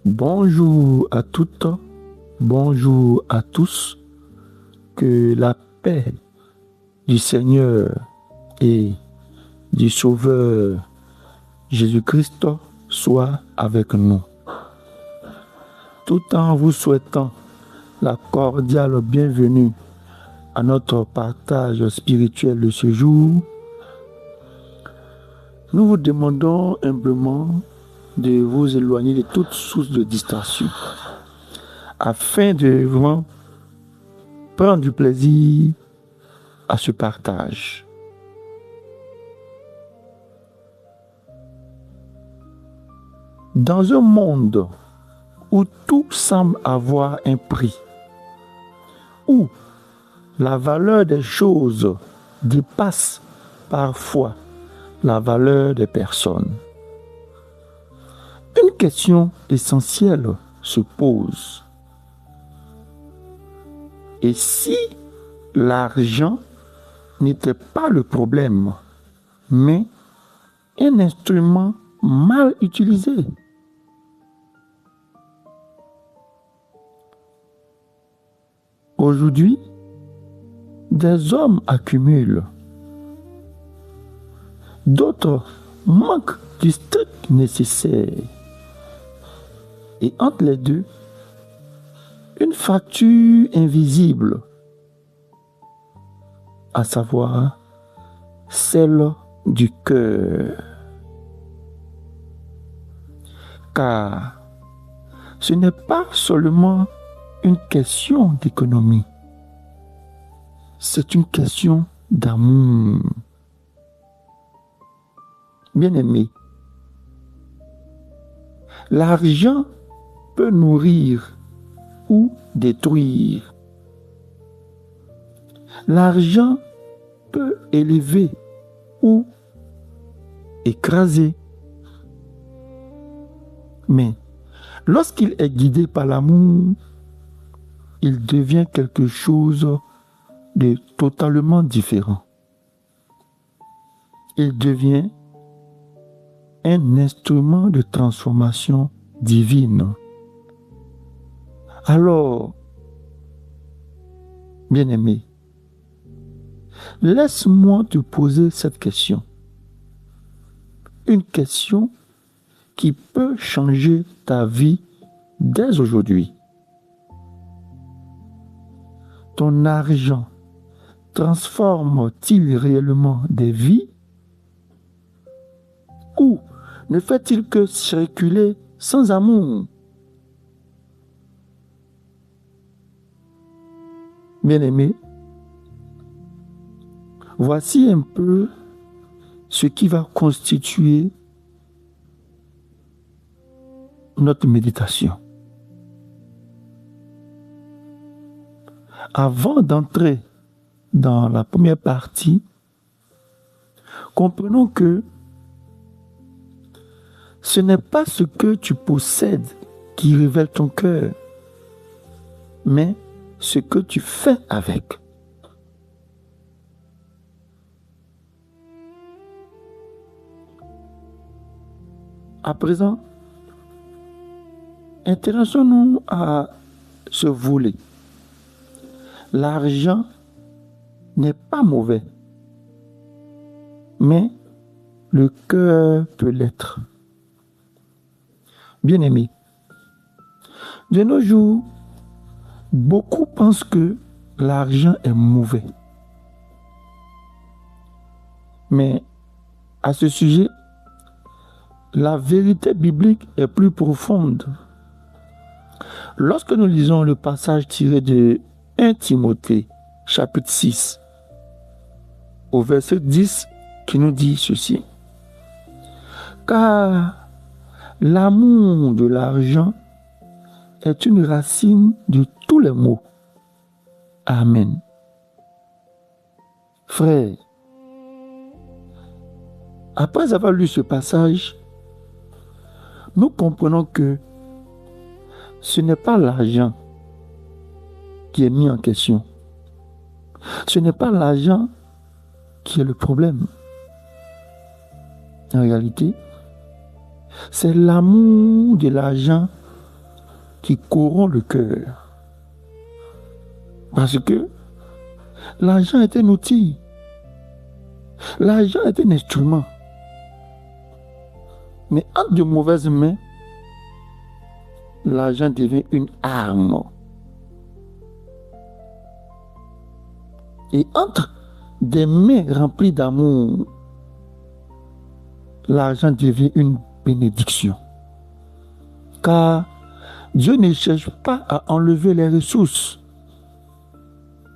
Bonjour à toutes, bonjour à tous, que la paix du Seigneur et du Sauveur Jésus-Christ soit avec nous. Tout en vous souhaitant la cordiale bienvenue à notre partage spirituel de ce jour, nous vous demandons humblement de vous éloigner de toute source de distraction afin de vraiment prendre du plaisir à ce partage. Dans un monde où tout semble avoir un prix, où la valeur des choses dépasse parfois la valeur des personnes, une question essentielle se pose. Et si l'argent n'était pas le problème, mais un instrument mal utilisé? Aujourd'hui, des hommes accumulent, d'autres manquent du strict nécessaire. Et entre les deux, une fracture invisible, à savoir celle du cœur. Car ce n'est pas seulement une question d'économie, c'est une question d'amour. Bien-aimé, l'argent peut nourrir ou détruire. L'argent peut élever ou écraser. Mais lorsqu'il est guidé par l'amour, il devient quelque chose de totalement différent. Il devient un instrument de transformation divine. Alors, bien-aimé, laisse-moi te poser cette question. Une question qui peut changer ta vie dès aujourd'hui. Ton argent transforme-t-il réellement des vies? Ou ne fait-il que circuler sans amour? Bien-aimé, voici un peu ce qui va constituer notre méditation. Avant d'entrer dans la première partie, comprenons que ce n'est pas ce que tu possèdes qui révèle ton cœur, mais ce que tu fais avec. À présent, intéressons-nous à ce volet. L'argent n'est pas mauvais, mais le cœur peut l'être. Bien-aimé, de nos jours, beaucoup pensent que l'argent est mauvais. Mais à ce sujet, la vérité biblique est plus profonde. Lorsque nous lisons le passage tiré de 1 Timothée, chapitre 6, au verset 10, qui nous dit ceci. Car l'amour de l'argent est une racine de tous les maux. Amen. Frère, après avoir lu ce passage, nous comprenons que ce n'est pas l'argent qui est mis en question. Ce n'est pas l'argent qui est le problème. En réalité, c'est l'amour de l'argent qui corrompt le cœur. Parce que l'argent est un outil. L'argent est un instrument. Mais entre de mauvaises mains, l'argent devient une arme. Et entre des mains remplies d'amour, l'argent devient une bénédiction. Car Dieu ne cherche pas à enlever les ressources.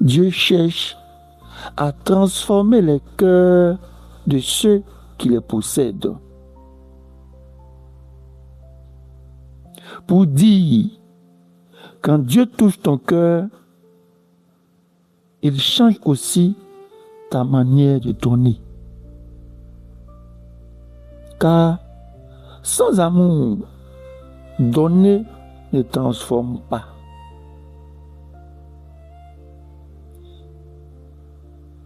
Dieu cherche à transformer les cœurs de ceux qui les possèdent. Pour dire, quand Dieu touche ton cœur, il change aussi ta manière de donner. Car sans amour, donner ne transforme pas.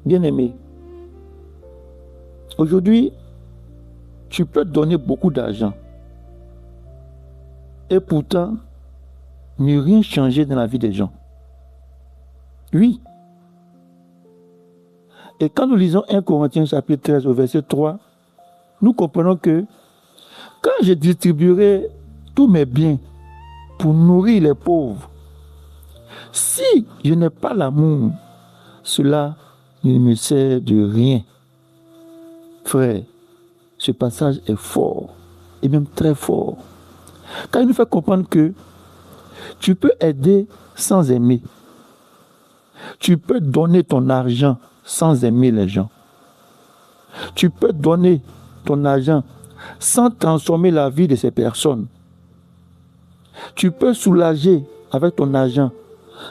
Bien-aimé, aujourd'hui, tu peux donner beaucoup d'argent et pourtant ne rien changer dans la vie des gens. Oui. Et quand nous lisons 1 Corinthiens chapitre 13 au verset 3, nous comprenons que quand je distribuerai tous mes biens pour nourrir les pauvres, si je n'ai pas l'amour, cela ne me sert de rien. Frère, ce passage est fort, et même très fort, car il nous fait comprendre que tu peux aider sans aimer. Tu peux donner ton argent sans aimer les gens. Tu peux donner ton argent sans transformer la vie de ces personnes. Tu peux soulager avec ton argent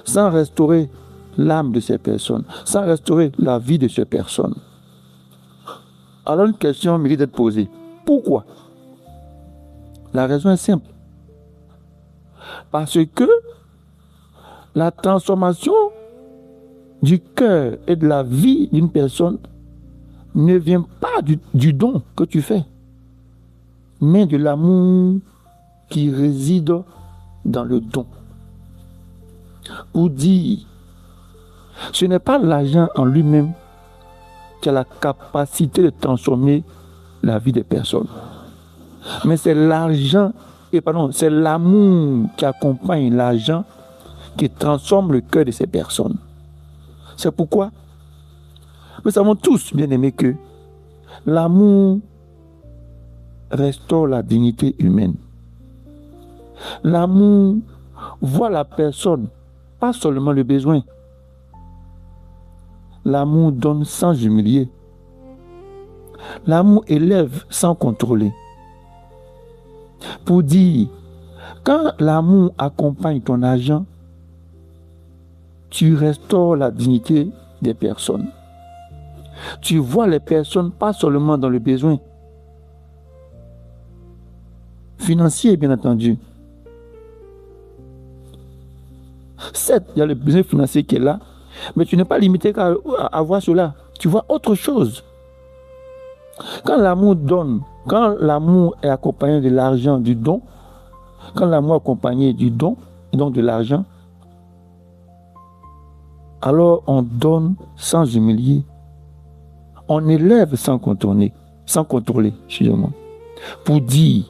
sans restaurer l'âme de ces personnes, sans restaurer la vie de ces personnes. Alors une question mérite d'être posée. Pourquoi? La raison est simple. Parce que la transformation du cœur et de la vie d'une personne ne vient pas du don que tu fais, mais de l'amour qui réside dans le don. Pour dire, ce n'est pas l'argent en lui-même qui a la capacité de transformer la vie des personnes, mais c'est c'est l'amour qui accompagne l'argent qui transforme le cœur de ces personnes. C'est pourquoi nous savons tous, bien aimés, que l'amour restaure la dignité humaine. L'amour voit la personne, pas seulement le besoin. L'amour donne sans humilier. L'amour élève sans contrôler. Pour dire, quand l'amour accompagne ton argent, tu restaures la dignité des personnes. Tu vois les personnes pas seulement dans le besoin financier, bien entendu. Certes, il y a le besoin financier qui est là, mais tu n'es pas limité qu'à avoir cela. Tu vois autre chose. Quand l'amour donne, quand l'amour est accompagné de l'argent, du don, quand l'amour est accompagné du don, et donc de l'argent, alors on donne sans humilier. On élève sans contrôler, excusez-moi. Pour dire,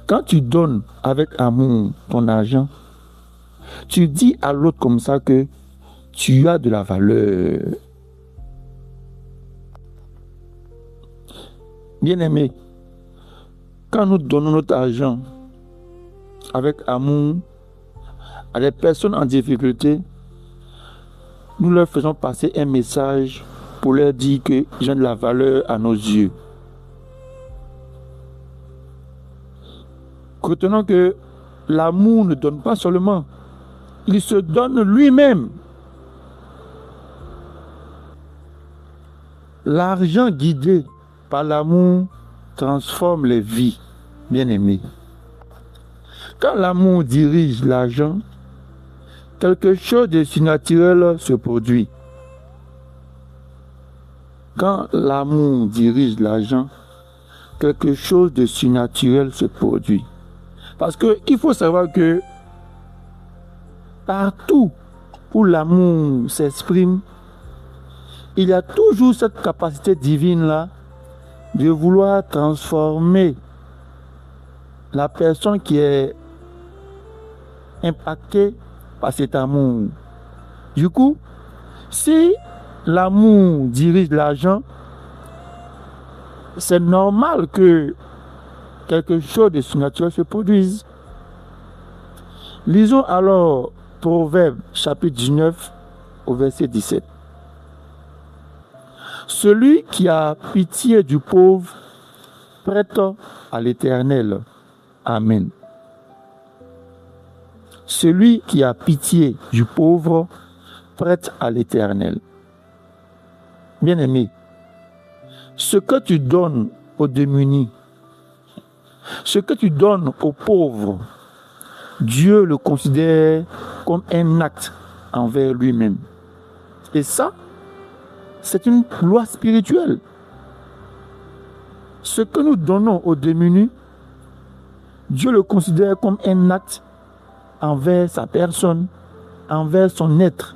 quand tu donnes avec amour ton argent, tu dis à l'autre comme ça que tu as de la valeur. Bien-aimé, quand nous donnons notre argent avec amour à des personnes en difficulté, nous leur faisons passer un message pour leur dire qu'ils ont de la valeur à nos yeux. Retenons que l'amour ne donne pas seulement, il se donne lui-même. L'argent guidé par l'amour transforme les vies, bien-aimés. Quand l'amour dirige l'argent, quelque chose de surnaturel se produit. Quand l'amour dirige l'argent, quelque chose de surnaturel se produit. Parce qu'il faut savoir que partout où l'amour s'exprime, il y a toujours cette capacité divine-là de vouloir transformer la personne qui est impactée par cet amour. Du coup, si l'amour dirige l'argent, c'est normal que quelque chose de surnaturel se produise. Lisons alors Proverbe chapitre 19 au verset 17. Celui qui a pitié du pauvre prête à l'Éternel. Amen. Celui qui a pitié du pauvre prête à l'Éternel. Bien-aimé, ce que tu donnes aux démunis, ce que tu donnes aux pauvres, Dieu le considère comme un acte envers lui-même. Et ça, c'est une loi spirituelle. Ce que nous donnons aux démunis, Dieu le considère comme un acte envers sa personne, envers son être.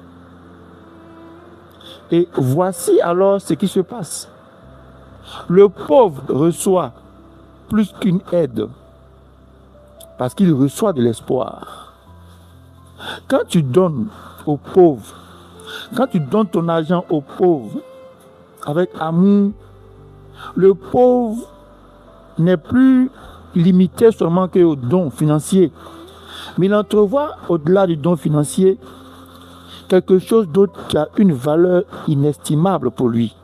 Et voici alors ce qui se passe. Le pauvre reçoit plus qu'une aide, parce qu'il reçoit de l'espoir. Quand tu donnes aux pauvres, quand tu donnes ton argent aux pauvres avec amour, le pauvre n'est plus limité seulement qu'aux dons financiers, mais il entrevoit au-delà du don financier quelque chose d'autre qui a une valeur inestimable pour lui.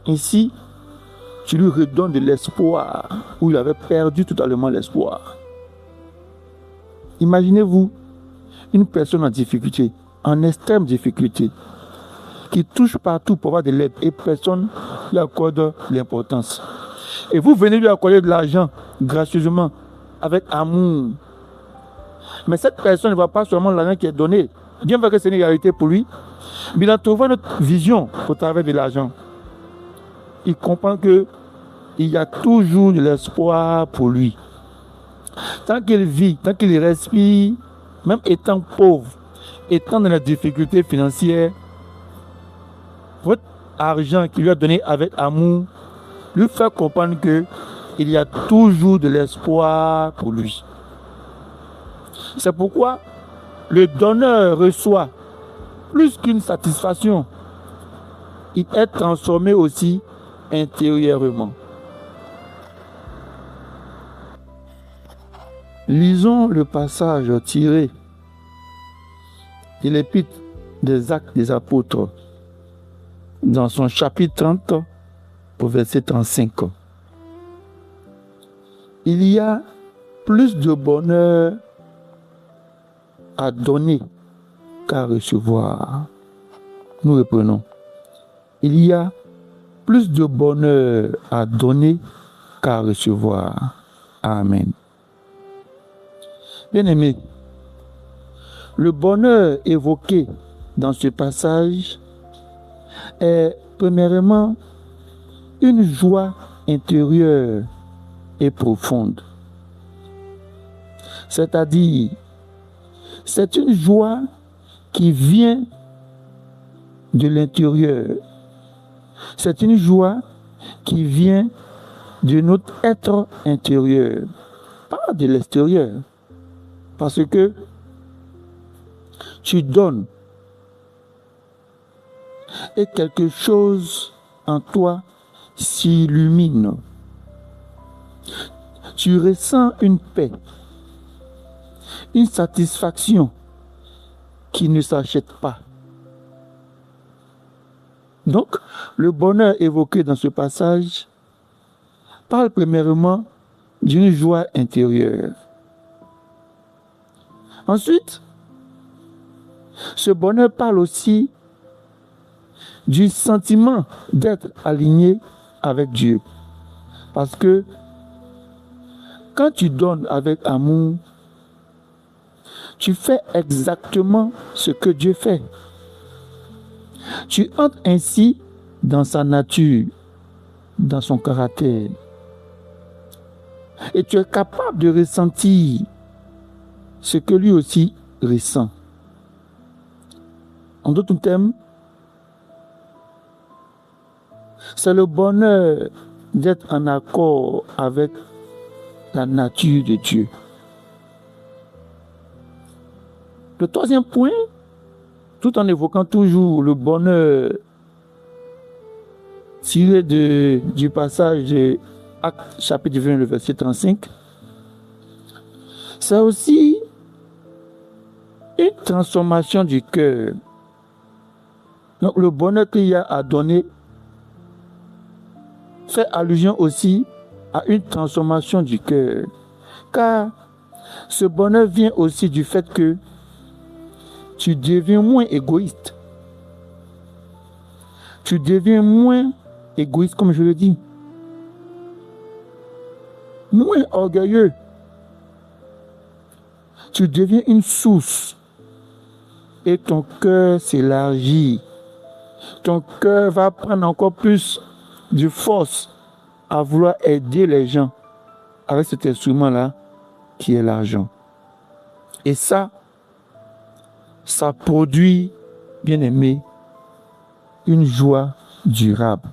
Ainsi, tu lui redonnes de l'espoir où il avait perdu totalement l'espoir. Imaginez-vous une personne en difficulté, en extrême difficulté, qui touche partout pour avoir de l'aide et personne lui accorde l'importance. Et vous venez lui accorder de l'argent gracieusement, avec amour. Mais cette personne ne voit pas seulement l'argent qui est donné, bien vrai que c'est une réalité pour lui, mais il entrevoit notre vision au travers de l'argent. Il comprend qu'il y a toujours de l'espoir pour lui. Tant qu'il vit, tant qu'il respire, même étant pauvre, étant dans la difficulté financière, votre argent qu'il lui a donné avec amour lui fait comprendre qu'il y a toujours de l'espoir pour lui. C'est pourquoi le donneur reçoit plus qu'une satisfaction. Il est transformé aussi intérieurement. Lisons le passage tiré de l'Épître des Actes des Apôtres dans son chapitre 30 au verset 35. Il y a plus de bonheur à donner qu'à recevoir. Nous reprenons. Il y a plus de bonheur à donner qu'à recevoir. Amen. Bien-aimés, le bonheur évoqué dans ce passage est premièrement une joie intérieure et profonde. C'est-à-dire, c'est une joie qui vient de l'intérieur. C'est une joie qui vient de notre être intérieur, pas de l'extérieur. Parce que tu donnes et quelque chose en toi s'illumine. Tu ressens une paix, une satisfaction qui ne s'achète pas. Donc, le bonheur évoqué dans ce passage parle premièrement d'une joie intérieure. Ensuite, ce bonheur parle aussi du sentiment d'être aligné avec Dieu. Parce que quand tu donnes avec amour, tu fais exactement ce que Dieu fait. Tu entres ainsi dans sa nature, dans son caractère. Et tu es capable de ressentir ce que lui aussi ressent. En d'autres termes, c'est le bonheur d'être en accord avec la nature de Dieu. Le troisième point, tout en évoquant toujours le bonheur tiré du passage de Actes chapitre 20, le verset 35, c'est aussi une transformation du cœur. Donc le bonheur qu'il y a à donner fait allusion aussi à une transformation du cœur. Car ce bonheur vient aussi du fait que tu deviens moins égoïste. Tu deviens moins égoïste, comme je le dis. Moins orgueilleux. Tu deviens une source. Et ton cœur s'élargit. Ton cœur va prendre encore plus de force à vouloir aider les gens avec cet instrument-là qui est l'argent. Et ça produit, bien aimé, une joie durable.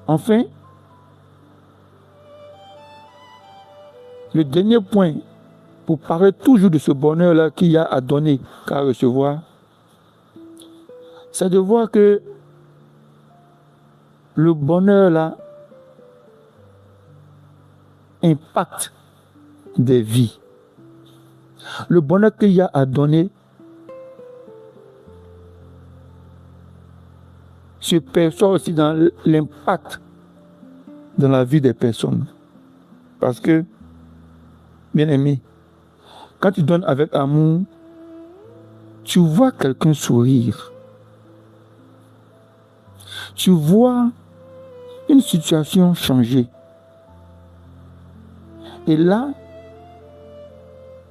Enfin, le dernier point, pour parler toujours de ce bonheur-là qu'il y a à donner qu'à recevoir, c'est de voir que le bonheur-là impacte des vies. Le bonheur qu'il y a à donner se perçoit aussi dans l'impact dans la vie des personnes. Parce que, bien aimé, quand tu donnes avec amour, tu vois quelqu'un sourire. Tu vois une situation changer. Et là,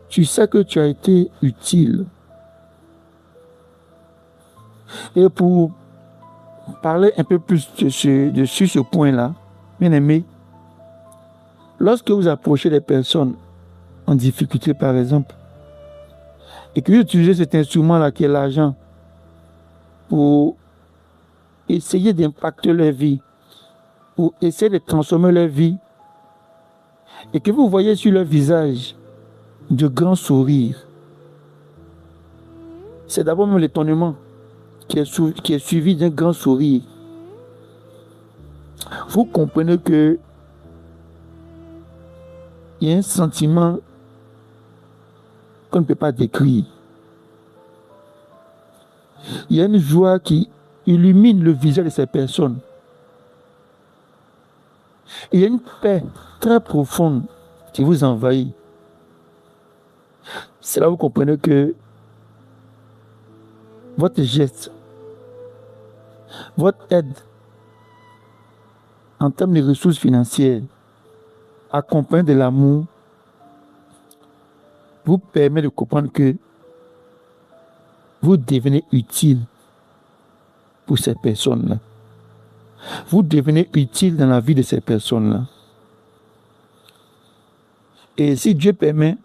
tu sais que tu as été utile. Et pour parler un peu plus dessus ce point-là, bien aimé, lorsque vous approchez des personnes en difficulté, par exemple, et que vous utilisez cet instrument-là qui est l'argent pour essayer d'impacter leur vie, pour essayer de transformer leur vie, et que vous voyez sur leur visage de grands sourires, c'est d'abord même l'étonnement qui est suivi d'un grand sourire. Vous comprenez que il y a un sentiment qu'on ne peut pas décrire. Il y a une joie qui illumine le visage de ces personnes. Il y a une paix très profonde qui vous envahit. C'est là où vous comprenez que votre geste, votre aide en termes de ressources financières, accompagnée de l'amour, vous permet de comprendre que vous devenez utile pour ces personnes-là. Vous devenez utile dans la vie de ces personnes-là. Et si Dieu permet,